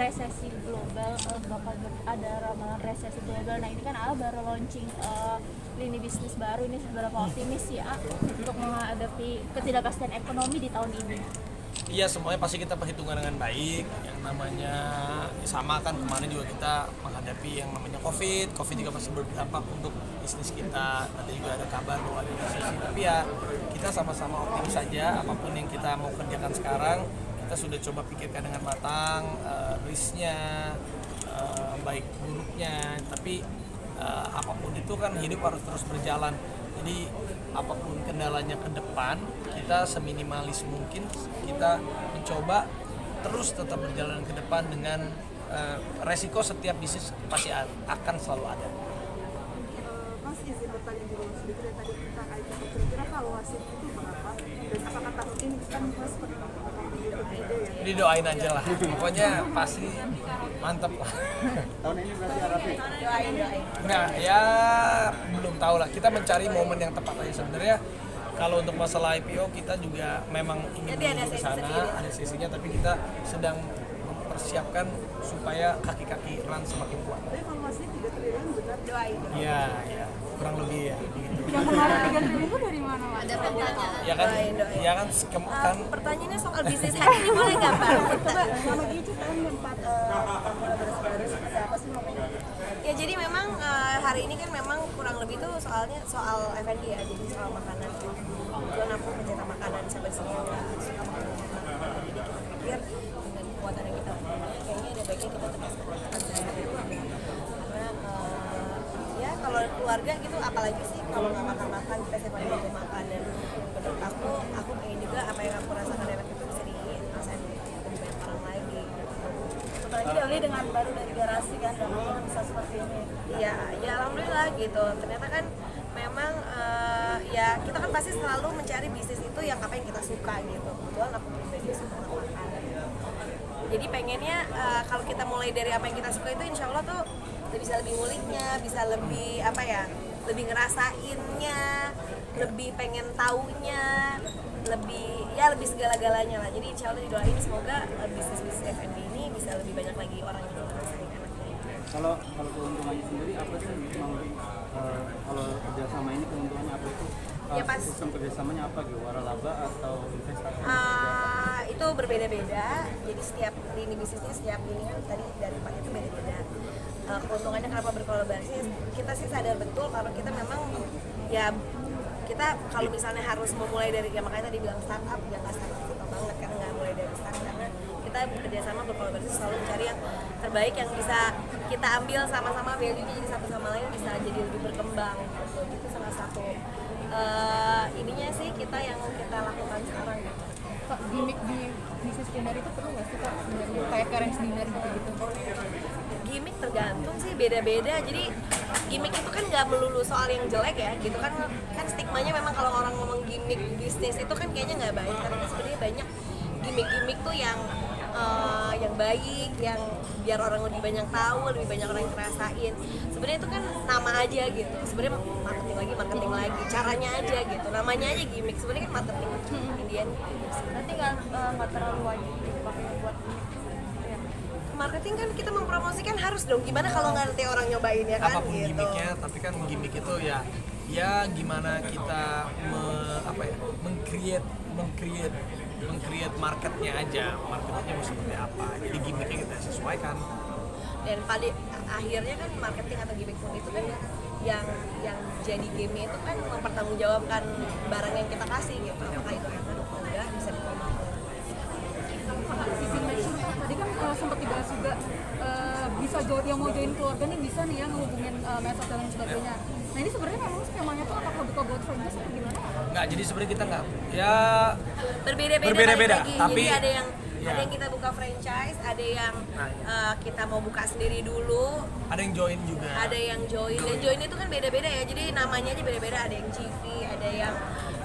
resesi global, bakal ada ramalan resesi global. Nah ini kan AA baru launching lini bisnis baru, ini seberapa optimis ya untuk menghadapi ketidakpastian ekonomi di tahun ini? Iya, semuanya pasti kita perhitungan dengan baik. Yang namanya sama kan kemarin juga kita menghadapi yang namanya COVID juga pasti berdampak untuk bisnis kita. Nanti juga ada kabar bahwa ada resesi. Tapi ya kita sama-sama optimis saja. Apapun yang kita mau kerjakan sekarang, kita sudah coba pikirkan dengan matang, risknya, baik buruknya. Tapi apapun itu kan hidup harus terus berjalan. Jadi apapun kendalanya ke depan, kita seminimalis mungkin kita mencoba terus tetap berjalan ke depan dengan resiko setiap bisnis pasti akan selalu ada. Mas izin bertanya dulu sedikit ya, tadi kita kira-kira valuasi itu berapa dan apakah tahun ini kan Mas Didoain aja lah, pokoknya pasti mantep lah. Tahun ini berarti Arafi? doain. Nah ya belum tahu lah, kita mencari momen yang tepat aja sebenarnya. Kalau untuk masalah IPO kita juga memang ingin menuju ke sana, ada sesinya, tapi kita sedang mempersiapkan supaya kaki-kaki run semakin kuat. Tapi valuasinya 3 triliun benar doain. Iya, ya, kurang lebih ya begitu. Yang kemarin 3 triliun itu dari mana Mas? Ada pertanyaan. Ya kan, kan Pertanyaannya soal bisnis hack ini boleh nggak Pak? Coba sama Gigi tahun 4 beres-beres ada apa sih namanya? Ya jadi memang hari ini kan memang kurang lebih tuh soalnya soal F&B ya, jadi soal makanan. Kebetulan aku pencinta makanan sebenarnya nggak suka makanan. Jadi kita pikir dengan kekuatan yang kita punya, kayaknya ada baiknya kita terus karena ya kalau keluarga gitu apalagi sih kalau nggak makan-makan kita siapa yang mau makan, dan menurut aku pengen juga apa yang aku rasakan enak itu bisa dirasain lebih banyak orang lagi. Apalagi Doli dengan baru dari garasi kan, dan bisa seperti ini. Ya alhamdulillah gitu. Ternyata kan memang ya kita kan pasti selalu mencari bisnis itu yang apa yang kita suka gitu. Kebetulan aku pribadi suka makan. Jadi pengennya kalau kita mulai dari apa yang kita suka itu insya Allah tuh bisa lebih nguliknya, bisa lebih apa ya, lebih ngerasainnya, lebih pengen taunya, lebih segala-galanya lah. Jadi insya Allah didoain semoga bisnis F&B ini bisa lebih banyak lagi orang yang ngerasain enaknya. Kalau keuntungannya sendiri apa sih? Kalau kerjasama ini keuntungannya apa itu? Ya, pas. Sistem kerjasamanya apa gitu? Waralaba atau investasi? Itu berbeda-beda. Jadi setiap lini bisnisnya, setiap lini kan tadi dari 4 itu beda-beda. Keuntungannya kenapa berkolaborasi? Kita sih sadar betul kalau kita memang ya kita kalau misalnya harus memulai dari ya makanya tadi bilang startup, ya nggak startup banget kan, nggak mulai dari startup, karena kita bekerja sama berkolaborasi selalu mencari yang terbaik yang bisa kita ambil sama-sama, value-nya jadi satu sama lain bisa jadi lebih berkembang. Itu salah satu ininya sih kita yang kita lakukan sekarang gitu. Pak, gimmick di bisnis kuliner itu perlu nggak sih Pak sebenarnya? Kayak Karen's Dinner gitu-gitu. Gimmick tergantung sih, beda-beda. Jadi gimmick itu kan nggak melulu soal yang jelek ya gitu kan stigmanya memang kalau orang ngomong gimmick bisnis itu kan kayaknya nggak baik, tapi sebenarnya banyak gimmick tuh yang baik, yang biar orang lebih banyak tahu, lebih banyak orang yang ngerasain. Sebenarnya itu kan nama aja gitu, sebenarnya marketing lagi, caranya aja gitu, namanya aja gimmick, sebenarnya kan marketing Indian. Nanti nggak terlalu wajib dipakai buat Marketing kan kita mempromosikan harus dong, gimana kalau nggak nanti orang nyobain ya kan apapun gitu. gimmicknya, tapi kan gimmick itu ya gimana kita meng-create marketnya aja, marketnya mau seperti apa, jadi gimmicknya kita sesuaikan. Dan pada akhirnya kan marketing atau gimmick pun itu kan yang jadi game itu kan mempertanggungjawabkan barang yang kita kasih gitu, apakah itu enak atau enggak bisa diterima. Sisi matching tadi kan sempat dibahas juga, bisa yang mau join keluarga nih bisa nih ya ngehubungin medsos dan lain sebagainya. Nah ini sebenarnya memang skemanya tuh apakah buka buat franchise atau gimana? Nggak, jadi sebenarnya kita nggak ya Berbeda-beda lagi. tapi Jadi ada yang kita buka franchise, ada yang kita mau buka sendiri dulu, ada yang join juga. ada yang join, dan join itu kan beda-beda ya, jadi namanya aja beda-beda, ada yang GV,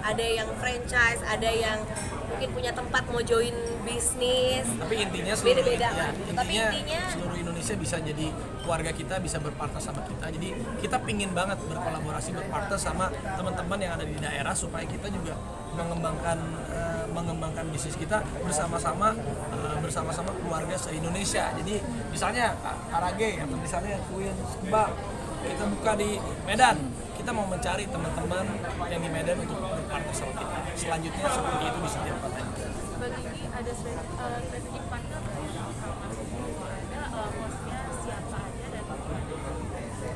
ada yang franchise, ada yang mungkin punya tempat mau join bisnis. Tapi intinya seluruh, Beda-beda ya, kan. Tapi intinya seluruh Indonesia bisa jadi keluarga kita, bisa berpartner sama kita. Jadi kita pingin banget berkolaborasi, berpartner sama teman-teman yang ada di daerah supaya kita juga mengembangkan bisnis kita bersama-sama keluarga se-Indonesia. Jadi misalnya Karage atau misalnya Kuin Seba kita buka di Medan, kita mau mencari teman-teman yang di Medan untuk berpartner sama kita. Selanjutnya seperti itu di setiap kota. Sebagai ini ada strategic partner ada bosnya siapa aja dan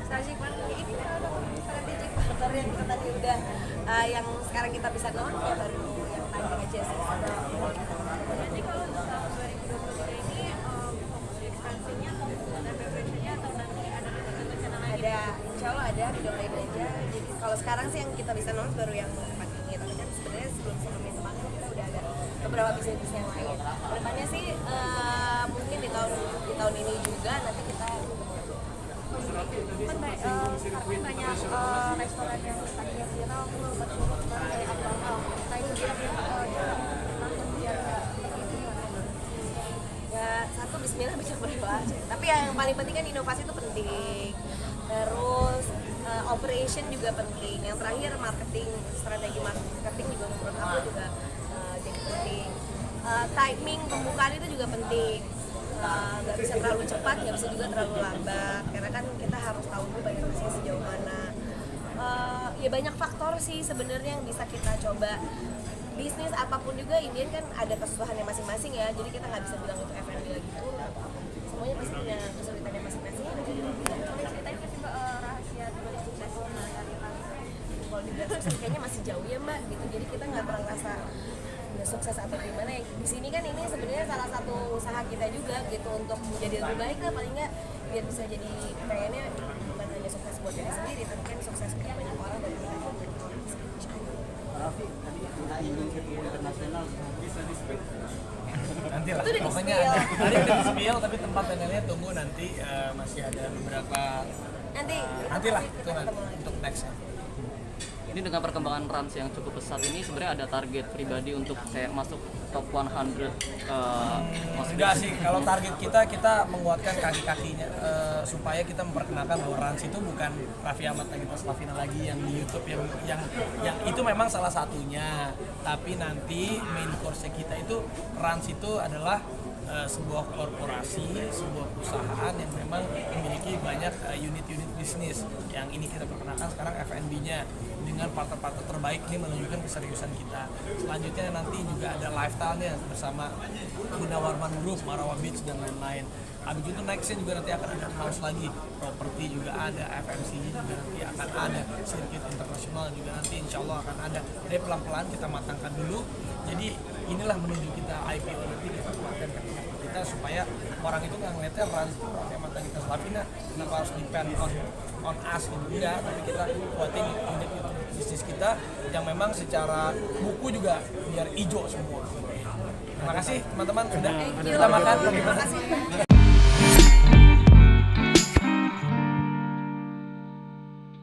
strategic partner ini ada strategic partner yang kita tadi udah yang sekarang kita bisa launch ya baru yang tadi aja sih. nanti kalau untuk tahun 2023 ini ekspansinya dan preparationnya atau nanti ada rencana lain? Ada, insya Allah ada di domain aja. Jadi kalau sekarang sih yang kita bisa launch baru yang tempat ini, tapi kan sebenarnya sebelum itu banget kita udah ada beberapa bisnis yang lain. Kedepannya sih mungkin di tahun ini juga nanti kita Kan banyak restoran yang tadinya viral tuh kayak Abang nah itu kira-kira langsung biar nggak begitu ya satu Bismillah bisa berdoa aja. Tapi yang paling penting kan inovasi itu penting. Terus operation juga penting. Yang terakhir marketing, strategi marketing juga menurut aku juga jadi penting. Timing pembukaan itu juga penting. Nggak bisa terlalu cepat, nggak bisa juga terlalu lambat. Karena kan kita harus tahu dulu bagaimananya sejauh mana. Ya banyak faktor sih sebenarnya yang bisa kita coba. Bisnis apapun juga Indian kan ada kesusahannya masing-masing ya. Jadi kita nggak bisa bilang itu F&B lagi tuh. Semuanya pasti punya kesulitannya masing-masing. boleh ceritain nggak sih Mbak rahasia dibalik sukses Kalau dibilang sukses kayaknya masih jauh ya Mbak gitu. Jadi kita nggak pernah ngerasa udah sukses atau gimana ya. Di sini kan ini sebenarnya salah satu usaha kita juga gitu untuk menjadi lebih baik lah paling nggak biar bisa jadi pengennya bukan hanya sukses buat diri sendiri tapi kan sukses untuk banyak orang dan kita juga. Raffi tadi nyinggung circuit internasional bisa di spill. Nanti lah, Itu udah pokoknya di-spill. ada udah di-spill, tapi tempat panelnya tunggu nanti masih ada beberapa Nanti lah kita itu nanti ketemu lagi. untuk next ya. Ini dengan perkembangan Rans yang cukup pesat ini sebenarnya ada target pribadi untuk kayak masuk top 100 Enggak sih, kalau target kita menguatkan kaki-kakinya supaya kita memperkenalkan bahwa Rans itu bukan Raffi Ahmad Nagita Slavina lagi yang di YouTube yang itu memang salah satunya, tapi nanti main course kita itu Rans itu adalah sebuah korporasi, sebuah perusahaan yang memang memiliki banyak unit-unit bisnis. Yang ini kita perkenalkan sekarang F&B-nya dengan partner-partner terbaik, ini menunjukkan keseriusan kita. Selanjutnya nanti juga ada lifestyle-nya bersama Gunawarman Group, Marawa Beach dan lain-lain. Habis itu nextnya juga nanti akan ada house lagi, properti juga ada, FMC juga nanti akan ada, sirkuit internasional juga nanti insya Allah akan ada. Jadi pelan-pelan kita matangkan dulu. Jadi inilah menuju kita IPO nanti kita kuatkan kita supaya orang itu nggak ngeliatnya Rans itu Raffi Ahmad Nagita Slavina kenapa harus depend on us gitu ya, tapi kita kuatin unit bisnis kita yang memang secara buku juga biar hijau semua. Terima kasih teman-teman sudah kita makan. Terima kasih.